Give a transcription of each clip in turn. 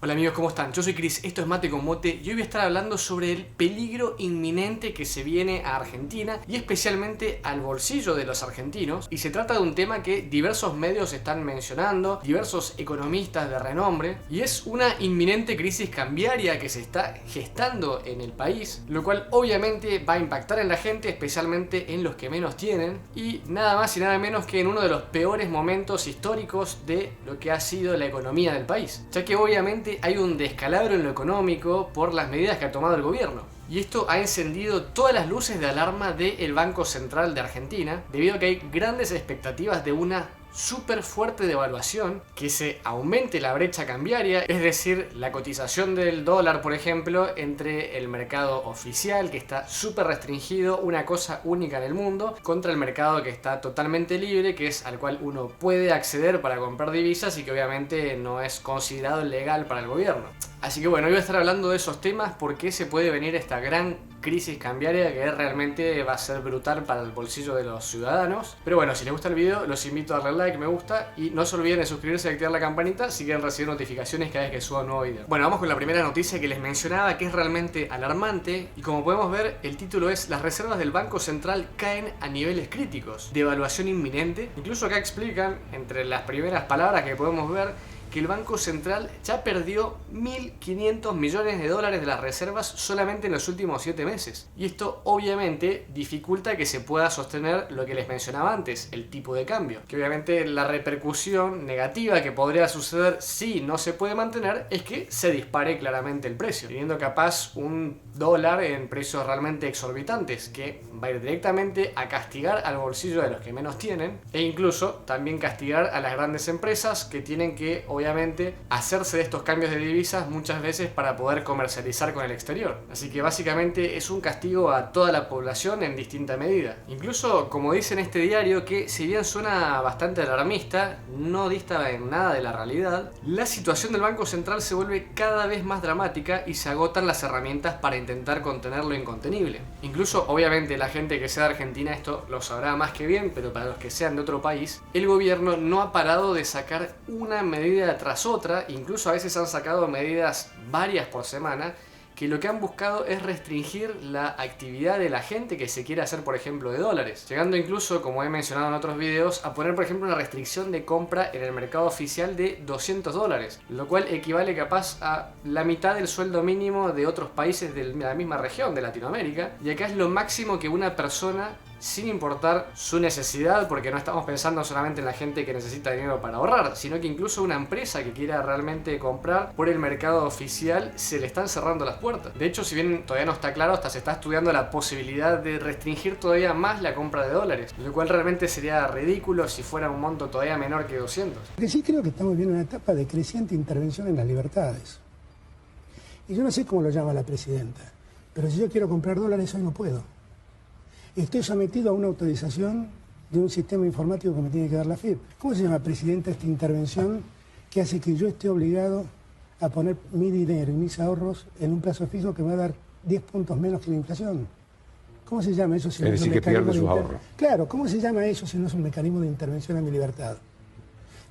Hola amigos, ¿cómo están? Yo soy Chris, esto es Mate con Mote y hoy voy a estar hablando sobre el peligro inminente que se viene a Argentina y especialmente al bolsillo de los argentinos. Y se trata de un tema que diversos medios están mencionando, diversos economistas de renombre, y es una inminente crisis cambiaria que se está gestando en el país, lo cual obviamente va a impactar en la gente, especialmente en los que menos tienen, y nada más y nada menos que en uno de los peores momentos históricos de lo que ha sido la economía del país, ya que obviamente hay un descalabro en lo económico por las medidas que ha tomado el gobierno. Y esto ha encendido todas las luces de alarma del Banco Central de Argentina, debido a que hay grandes expectativas de una súper fuerte devaluación, que se aumente la brecha cambiaria, es decir, la cotización del dólar, por ejemplo, entre el mercado oficial, que está súper restringido, una cosa única en el mundo, contra el mercado que está totalmente libre, que es al cual uno puede acceder para comprar divisas y que obviamente no es considerado legal para el gobierno. Así que bueno, hoy voy a estar hablando de esos temas, por qué se puede venir esta gran crisis cambiaria que realmente va a ser brutal para el bolsillo de los ciudadanos. Pero bueno, si les gusta el video, los invito a darle like, me gusta, y no se olviden de suscribirse y activar la campanita si quieren recibir notificaciones cada vez que suba un nuevo video. Bueno, vamos con la primera noticia que les mencionaba, que es realmente alarmante, y como podemos ver, el título es: las reservas del Banco Central caen a niveles críticos, devaluación inminente. Incluso acá explican, entre las primeras palabras que podemos ver, que el Banco Central ya perdió 1.500 millones de dólares de las reservas solamente en los últimos 7 meses. Y esto obviamente dificulta que se pueda sostener lo que les mencionaba antes, el tipo de cambio. Que obviamente la repercusión negativa que podría suceder si no se puede mantener es que se dispare claramente el precio, teniendo capaz un dólar en precios realmente exorbitantes, que va a ir directamente a castigar al bolsillo de los que menos tienen, e incluso también castigar a las grandes empresas que tienen que obviamente hacerse de estos cambios de divisas muchas veces para poder comercializar con el exterior. Así que básicamente es un castigo a toda la población en distinta medida. Incluso, como dice en este diario, que si bien suena bastante alarmista, no dista en nada de la realidad, la situación del Banco Central se vuelve cada vez más dramática y se agotan las herramientas para intentar contener lo incontenible. Incluso, obviamente, la gente que sea de Argentina esto lo sabrá más que bien, pero para los que sean de otro país, el gobierno no ha parado de sacar una medida tras otra, incluso a veces han sacado medidas varias por semana, que lo que han buscado es restringir la actividad de la gente que se quiere hacer, por ejemplo, de dólares, llegando incluso, como he mencionado en otros videos, a poner, por ejemplo, una restricción de compra en el mercado oficial de 200 dólares, lo cual equivale capaz a la mitad del sueldo mínimo de otros países de la misma región de Latinoamérica, y acá es lo máximo que una persona, sin importar su necesidad, porque no estamos pensando solamente en la gente que necesita dinero para ahorrar, sino que incluso una empresa que quiera realmente comprar por el mercado oficial, se le están cerrando las puertas. De hecho, si bien todavía no está claro, hasta se está estudiando la posibilidad de restringir todavía más la compra de dólares, lo cual realmente sería ridículo si fuera un monto todavía menor que 200. Porque sí creo que estamos viviendo una etapa de creciente intervención en las libertades. Y yo no sé cómo lo llama la presidenta, pero si yo quiero comprar dólares hoy no puedo. Estoy sometido a una autorización de un sistema informático que me tiene que dar la FIP. ¿Cómo se llama, presidenta, esta intervención que hace que yo esté obligado a poner mi dinero y mis ahorros en un plazo fijo que me va a dar 10 puntos menos que la inflación? ¿Cómo se llama eso si no es un mecanismo de ahorros? Claro, ¿cómo se llama eso si no es un mecanismo de intervención a mi libertad?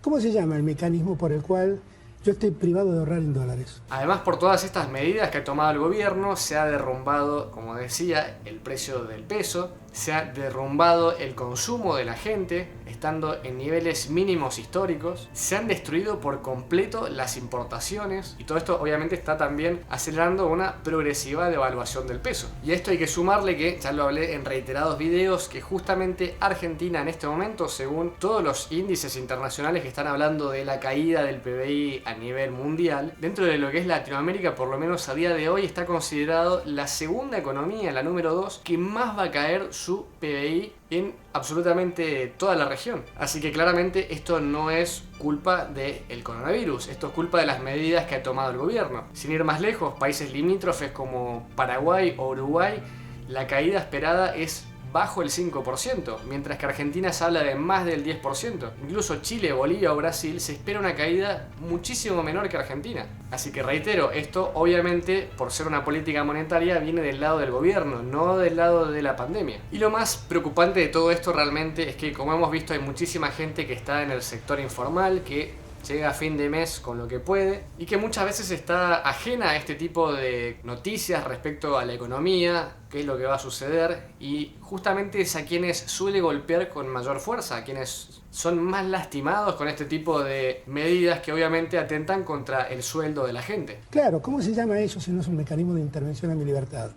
¿Cómo se llama el mecanismo por el cual yo estoy privado de ahorrar en dólares? Además, por todas estas medidas que ha tomado el gobierno, se ha derrumbado, como decía, el precio del peso, se ha derrumbado el consumo de la gente, estando en niveles mínimos históricos, se han destruido por completo las importaciones, y todo esto obviamente está también acelerando una progresiva devaluación del peso. Y a esto hay que sumarle que, ya lo hablé en reiterados videos, que justamente Argentina en este momento, según todos los índices internacionales que están hablando de la caída del PBI a nivel mundial, dentro de lo que es Latinoamérica, por lo menos a día de hoy, está considerado la segunda economía, la número 2, que más va a caer su PBI en absolutamente toda la región. Así que claramente esto no es culpa del coronavirus, esto es culpa de las medidas que ha tomado el gobierno. Sin ir más lejos, países limítrofes como Paraguay o Uruguay, la caída esperada es bajo el 5%, mientras que Argentina se habla de más del 10%. Incluso Chile, Bolivia o Brasil se espera una caída muchísimo menor que Argentina. Así que reitero, esto obviamente, por ser una política monetaria, viene del lado del gobierno, no del lado de la pandemia. Y lo más preocupante de todo esto realmente es que, como hemos visto, hay muchísima gente que está en el sector informal, que llega a fin de mes con lo que puede y que muchas veces está ajena a este tipo de noticias respecto a la economía, qué es lo que va a suceder, y justamente es a quienes suele golpear con mayor fuerza, a quienes son más lastimados con este tipo de medidas que obviamente atentan contra el sueldo de la gente. Claro, ¿cómo se llama eso si no es un mecanismo de intervención a mi libertad?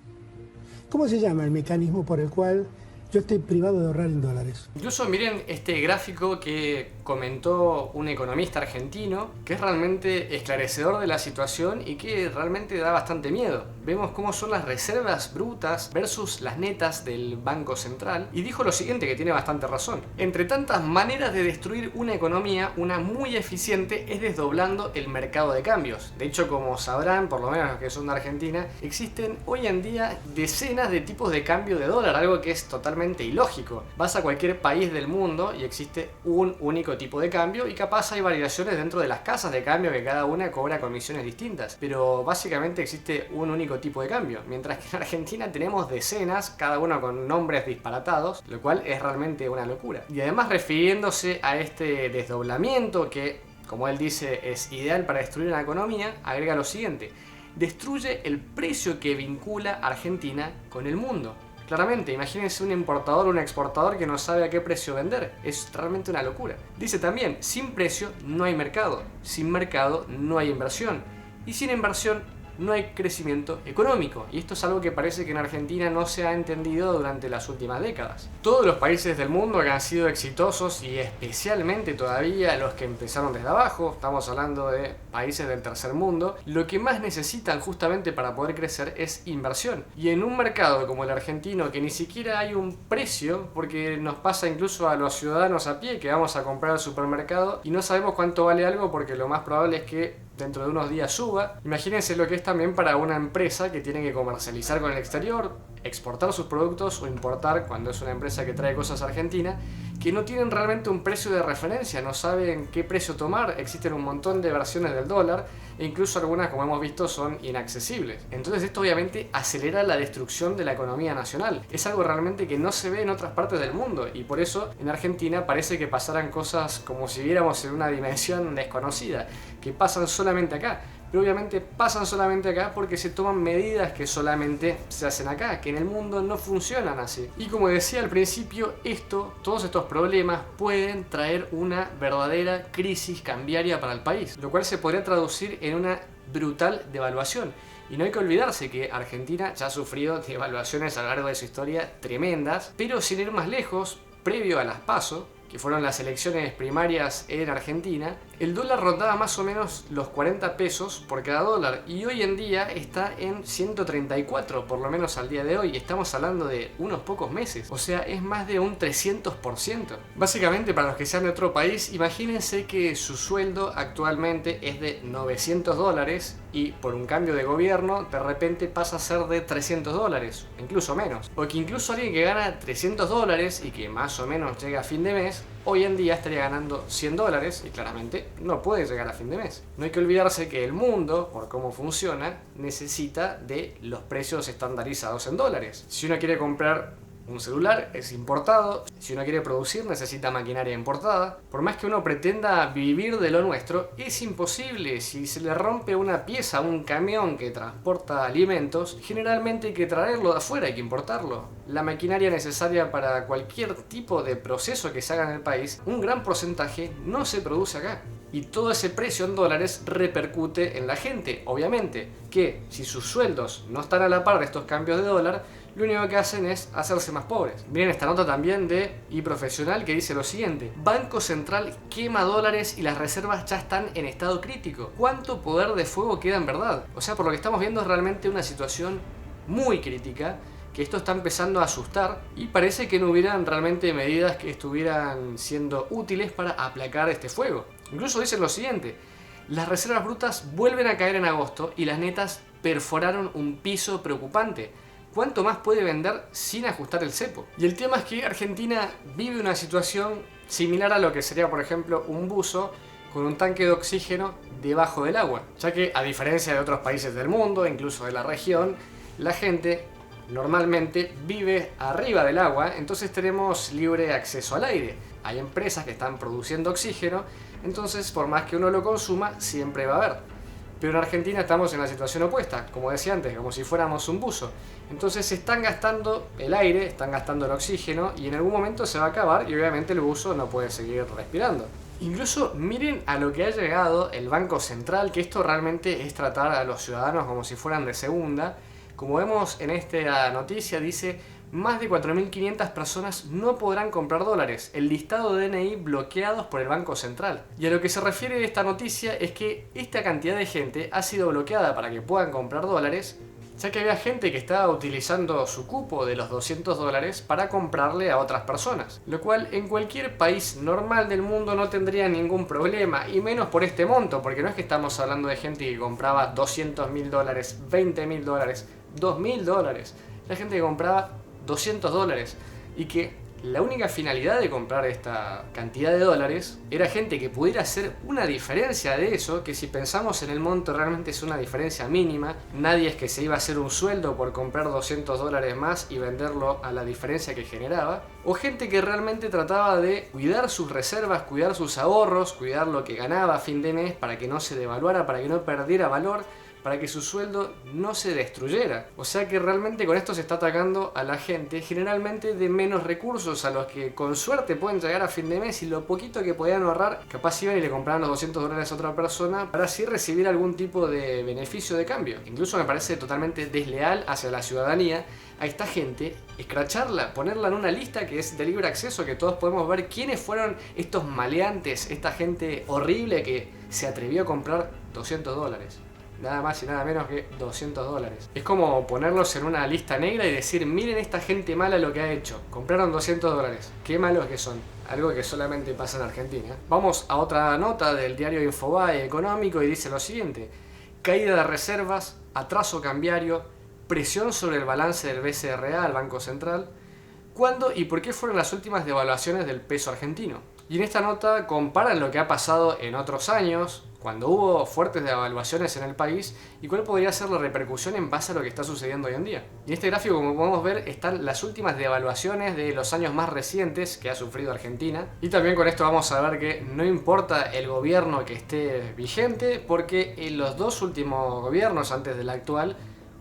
¿Cómo se llama el mecanismo por el cual yo estoy privado de ahorrar en dólares? Incluso miren este gráfico que comentó un economista argentino, que es realmente esclarecedor de la situación y que realmente da bastante miedo. Vemos cómo son las reservas brutas versus las netas del Banco Central, y dijo lo siguiente, que tiene bastante razón. Entre tantas maneras de destruir una economía, una muy eficiente es desdoblando el mercado de cambios. De hecho, como sabrán, por lo menos los que son de Argentina, existen hoy en día decenas de tipos de cambio de dólar, algo que es totalmente ilógico. Vas a cualquier país del mundo y existe un único tipo de cambio, y capaz hay variaciones dentro de las casas de cambio que cada una cobra comisiones distintas, pero básicamente existe un único tipo de cambio, mientras que en Argentina tenemos decenas, cada uno con nombres disparatados, lo cual es realmente una locura. Y además, refiriéndose a este desdoblamiento que, como él dice, es ideal para destruir una economía, agrega lo siguiente: destruye el precio que vincula Argentina con el mundo. Claramente, imagínense un importador o un exportador que no sabe a qué precio vender. Es realmente una locura. Dice también, sin precio no hay mercado. Sin mercado no hay inversión. Y sin inversión no hay crecimiento económico. Y esto es algo que parece que en Argentina no se ha entendido durante las últimas décadas. Todos los países del mundo que han sido exitosos, y especialmente todavía los que empezaron desde abajo, estamos hablando de países del tercer mundo, lo que más necesitan justamente para poder crecer es inversión. Y en un mercado como el argentino, que ni siquiera hay un precio, porque nos pasa incluso a los ciudadanos a pie que vamos a comprar al supermercado y no sabemos cuánto vale algo porque lo más probable es que dentro de unos días suba. Imagínense lo que es también para una empresa que tiene que comercializar con el exterior, exportar sus productos o importar, cuando es una empresa que trae cosas a Argentina, que no tienen realmente un precio de referencia, no saben qué precio tomar. Existen un montón de versiones del dólar e incluso algunas, como hemos visto, son inaccesibles. Entonces esto obviamente acelera la destrucción de la economía nacional. Es algo realmente que no se ve en otras partes del mundo, y por eso en Argentina parece que pasaran cosas como si viéramos en una dimensión desconocida, que pasan solamente acá. Pero obviamente pasan solamente acá porque se toman medidas que solamente se hacen acá, que en el mundo no funcionan así. Y como decía al principio, todos estos problemas pueden traer una verdadera crisis cambiaria para el país, lo cual se podría traducir en una brutal devaluación. Y no hay que olvidarse que Argentina ya ha sufrido devaluaciones a lo largo de su historia tremendas, pero sin ir más lejos, previo a las PASO, que fueron las elecciones primarias en Argentina, el dólar rondaba más o menos los 40 pesos por cada dólar, y hoy en día está en 134, por lo menos al día de hoy. Estamos hablando de unos pocos meses, o sea, es más de un 300%. Básicamente, para los que sean de otro país, imagínense que su sueldo actualmente es de 900 dólares y por un cambio de gobierno de repente pasa a ser de 300 dólares, incluso menos. O que incluso alguien que gana 300 dólares y que más o menos llega a fin de mes, hoy en día estaría ganando 100 dólares y claramente no puede llegar a fin de mes. No hay que olvidarse que el mundo, por cómo funciona, necesita de los precios estandarizados en dólares. Si uno quiere comprar un celular, es importado. Si uno quiere producir, necesita maquinaria importada. Por más que uno pretenda vivir de lo nuestro, es imposible. Si se le rompe una pieza a un camión que transporta alimentos, generalmente hay que traerlo de afuera, hay que importarlo. La maquinaria necesaria para cualquier tipo de proceso que se haga en el país, un gran porcentaje no se produce acá. Y todo ese precio en dólares repercute en la gente, obviamente, que si sus sueldos no están a la par de estos cambios de dólar, lo único que hacen es hacerse más pobres. Miren esta nota también de iProfesional que dice lo siguiente: Banco Central quema dólares y las reservas ya están en estado crítico. ¿Cuánto poder de fuego queda en verdad? O sea, por lo que estamos viendo es realmente una situación muy crítica, que esto está empezando a asustar, y parece que no hubieran realmente medidas que estuvieran siendo útiles para aplacar este fuego. Incluso dicen lo siguiente: las reservas brutas vuelven a caer en agosto y las netas perforaron un piso preocupante. ¿Cuánto más puede vender sin ajustar el cepo? Y el tema es que Argentina vive una situación similar a lo que sería, por ejemplo, un buzo con un tanque de oxígeno debajo del agua, ya que, a diferencia de otros países del mundo, incluso de la región, la gente normalmente vive arriba del agua, entonces tenemos libre acceso al aire. Hay empresas que están produciendo oxígeno, entonces por más que uno lo consuma, siempre va a haber. Pero en Argentina estamos en la situación opuesta, como decía antes, como si fuéramos un buzo. Entonces se están gastando el aire, están gastando el oxígeno y en algún momento se va a acabar y obviamente el buzo no puede seguir respirando. Incluso miren a lo que ha llegado el Banco Central, que esto realmente es tratar a los ciudadanos como si fueran de segunda. Como vemos en esta noticia dice, más de 4.500 personas no podrán comprar dólares, el listado de DNI bloqueados por el Banco Central. Y a lo que se refiere esta noticia es que esta cantidad de gente ha sido bloqueada para que puedan comprar dólares, ya que había gente que estaba utilizando su cupo de los 200 dólares para comprarle a otras personas, lo cual en cualquier país normal del mundo no tendría ningún problema, y menos por este monto, porque no es que estamos hablando de gente que compraba $200.000, $20.000, $2.000, la gente que compraba $200 y que la única finalidad de comprar esta cantidad de dólares era gente que pudiera hacer una diferencia de eso, que si pensamos en el monto realmente es una diferencia mínima. Nadie es que se iba a hacer un sueldo por comprar $200 más y venderlo a la diferencia que generaba, o gente que realmente trataba de cuidar sus reservas, cuidar sus ahorros, cuidar lo que ganaba a fin de mes para que no se devaluara, para que no perdiera valor, para que su sueldo no se destruyera. O sea que realmente con esto se está atacando a la gente generalmente de menos recursos, a los que con suerte pueden llegar a fin de mes y lo poquito que podían ahorrar, capaz iban y le compraban los $200 a otra persona para así recibir algún tipo de beneficio de cambio. Incluso me parece totalmente desleal hacia la ciudadanía a esta gente, escracharla, ponerla en una lista que es de libre acceso, que todos podemos ver quiénes fueron estos maleantes, esta gente horrible que se atrevió a comprar $200. Nada más y nada menos que $200. Es como ponerlos en una lista negra y decir, miren esta gente mala lo que ha hecho. Compraron $200. Qué malos que son. Algo que solamente pasa en Argentina. Vamos a otra nota del diario Infobae Económico y dice lo siguiente. Caída de reservas, atraso cambiario, presión sobre el balance del BCRA, el Banco Central. ¿Cuándo y por qué fueron las últimas devaluaciones del peso argentino? Y en esta nota comparan lo que ha pasado en otros años, cuando hubo fuertes devaluaciones en el país, y cuál podría ser la repercusión en base a lo que está sucediendo hoy en día. Y en este gráfico, como podemos ver, están las últimas devaluaciones de los años más recientes que ha sufrido Argentina. Y también con esto vamos a ver que no importa el gobierno que esté vigente, porque en los dos últimos gobiernos antes del actual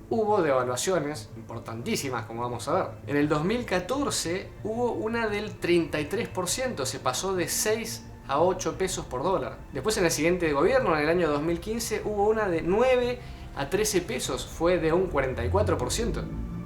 hubo devaluaciones importantísimas, como vamos a ver. En el 2014 hubo una del 33%, se pasó de 6 a 8 pesos por dólar. Después en el siguiente gobierno, en el año 2015, hubo una de 9 a 13 pesos, fue de un 44%.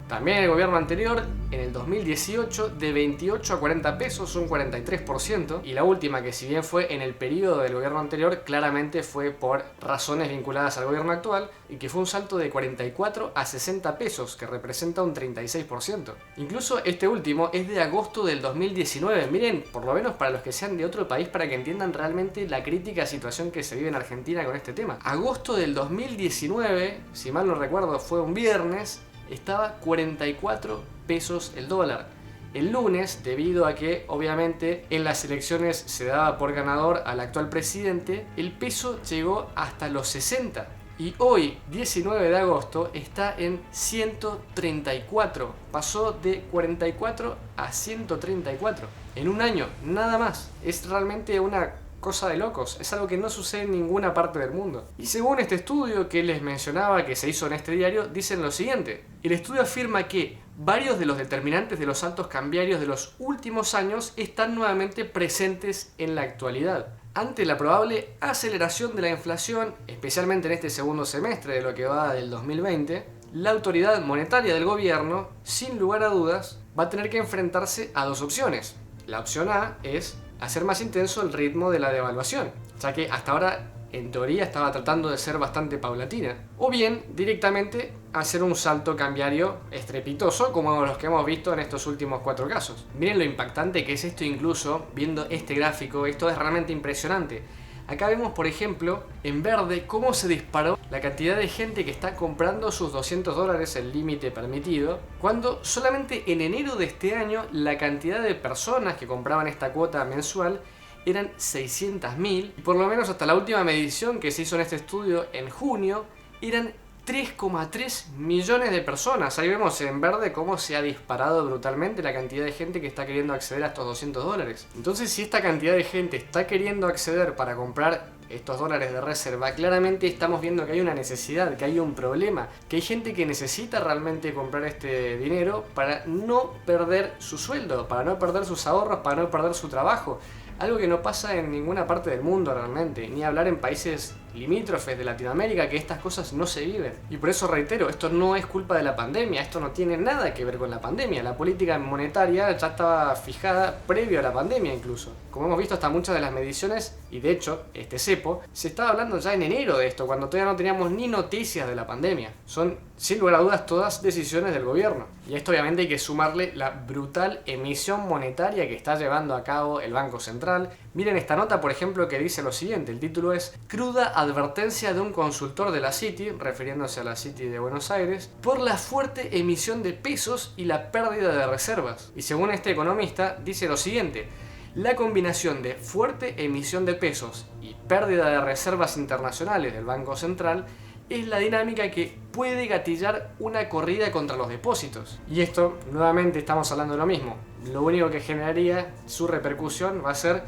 También en el gobierno anterior, en el 2018, de 28 a 40 pesos, un 43%. Y la última, que si bien fue en el periodo del gobierno anterior, claramente fue por razones vinculadas al gobierno actual, y que fue un salto de 44 a 60 pesos, que representa un 36%. Incluso este último es de agosto del 2019. Miren, por lo menos para los que sean de otro país, para que entiendan realmente la crítica situación que se vive en Argentina con este tema. Agosto del 2019, si mal no recuerdo, fue un viernes, estaba 44 pesos el dólar. El lunes, debido a que obviamente en las elecciones se daba por ganador al actual presidente, el peso llegó hasta los 60. Y hoy, 19 de agosto, está en 134. Pasó de 44 a 134. En un año, nada más. Es realmente una cosa de locos, es algo que no sucede en ninguna parte del mundo. Y según este estudio que les mencionaba que se hizo en este diario, dicen lo siguiente. El estudio afirma que varios de los determinantes de los saltos cambiarios de los últimos años están nuevamente presentes en la actualidad. Ante la probable aceleración de la inflación, especialmente en este segundo semestre de lo que va del 2020, la autoridad monetaria del gobierno, sin lugar a dudas, va a tener que enfrentarse a dos opciones. La opción A es hacer más intenso el ritmo de la devaluación, ya que hasta ahora en teoría estaba tratando de ser bastante paulatina, o bien directamente hacer un salto cambiario estrepitoso como los que hemos visto en estos últimos 4 casos. Miren lo impactante que es esto, incluso viendo este gráfico, esto es realmente impresionante. Acá vemos, por ejemplo, en verde cómo se disparó la cantidad de gente que está comprando sus $200, el límite permitido, cuando solamente en enero de este año la cantidad de personas que compraban esta cuota mensual eran 600.000, y por lo menos hasta la última medición que se hizo en este estudio en junio eran 3,3 millones de personas. Ahí vemos en verde cómo se ha disparado brutalmente la cantidad de gente que está queriendo acceder a estos $200. Entonces, si esta cantidad de gente está queriendo acceder para comprar estos dólares de reserva, claramente estamos viendo que hay una necesidad, que hay un problema, que hay gente que necesita realmente comprar este dinero para no perder su sueldo, para no perder sus ahorros, para no perder su trabajo. Algo que no pasa en ninguna parte del mundo realmente, ni hablar en países limítrofes de Latinoamérica, que estas cosas no se viven. Y por eso reitero, esto no es culpa de la pandemia, esto no tiene nada que ver con la pandemia. La política monetaria ya estaba fijada previo a la pandemia incluso. Como hemos visto, hasta muchas de las mediciones, y de hecho este cepo, se estaba hablando ya en enero de esto, cuando todavía no teníamos ni noticias de la pandemia. Son, sin lugar a dudas, todas decisiones del gobierno. Y a esto obviamente hay que sumarle la brutal emisión monetaria que está llevando a cabo el Banco Central. Miren esta nota, por ejemplo, que dice lo siguiente. El título es "Cruda advertencia de un consultor de la Citi", refiriéndose a la Citi de Buenos Aires, "por la fuerte emisión de pesos y la pérdida de reservas". Y según este economista, dice lo siguiente: "La combinación de fuerte emisión de pesos y pérdida de reservas internacionales del Banco Central es la dinámica que puede gatillar una corrida contra los depósitos". Y esto, nuevamente estamos hablando de lo mismo. Lo único que generaría, su repercusión va a ser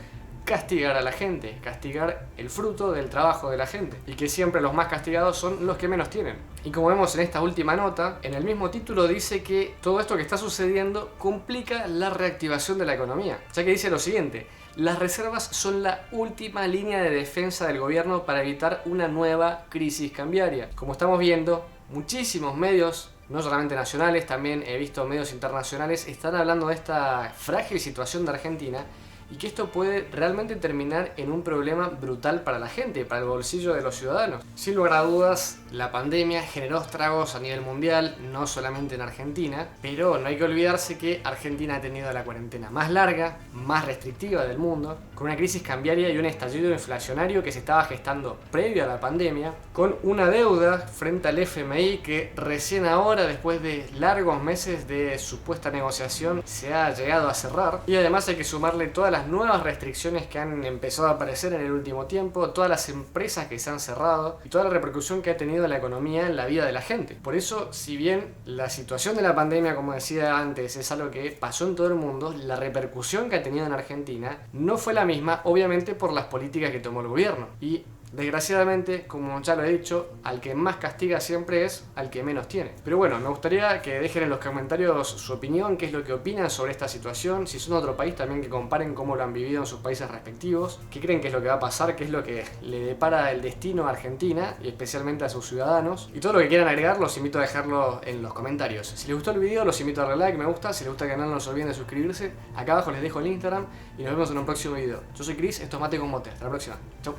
castigar a la gente, castigar el fruto del trabajo de la gente, y que siempre los más castigados son los que menos tienen. Y como vemos en esta última nota, en el mismo título dice que todo esto que está sucediendo complica la reactivación de la economía, ya que dice lo siguiente: "Las reservas son la última línea de defensa del gobierno para evitar una nueva crisis cambiaria". Como estamos viendo, muchísimos medios, no solamente nacionales, también he visto medios internacionales, están hablando de esta frágil situación de Argentina, y que esto puede realmente terminar en un problema brutal para la gente, para el bolsillo de los ciudadanos. Sin lugar a dudas, la pandemia generó estragos a nivel mundial, no solamente en Argentina, pero no hay que olvidarse que Argentina ha tenido la cuarentena más larga, más restrictiva del mundo, con una crisis cambiaria y un estallido inflacionario que se estaba gestando previo a la pandemia, con una deuda frente al FMI que recién ahora, después de largos meses de supuesta negociación, se ha llegado a cerrar. Y además hay que sumarle todas las nuevas restricciones que han empezado a aparecer en el último tiempo, todas las empresas que se han cerrado y toda la repercusión que ha tenido la economía en la vida de la gente. Por eso, si bien la situación de la pandemia, como decía antes, es algo que pasó en todo el mundo, la repercusión que ha tenido en Argentina no fue la misma, obviamente por las políticas que tomó el gobierno. Y desgraciadamente, como ya lo he dicho, al que más castiga siempre es al que menos tiene. Pero bueno, me gustaría que dejen en los comentarios su opinión, qué es lo que opinan sobre esta situación, si son de otro país también, que comparen cómo lo han vivido en sus países respectivos, qué creen que es lo que va a pasar, qué es lo que le depara el destino a Argentina y especialmente a sus ciudadanos. Y todo lo que quieran agregar los invito a dejarlo en los comentarios. Si les gustó el video los invito a darle like, me gusta, si les gusta el canal no se olviden de suscribirse. Acá abajo les dejo el Instagram y nos vemos en un próximo video. Yo soy Chris, esto es Mate con Mote. Hasta la próxima. Chau.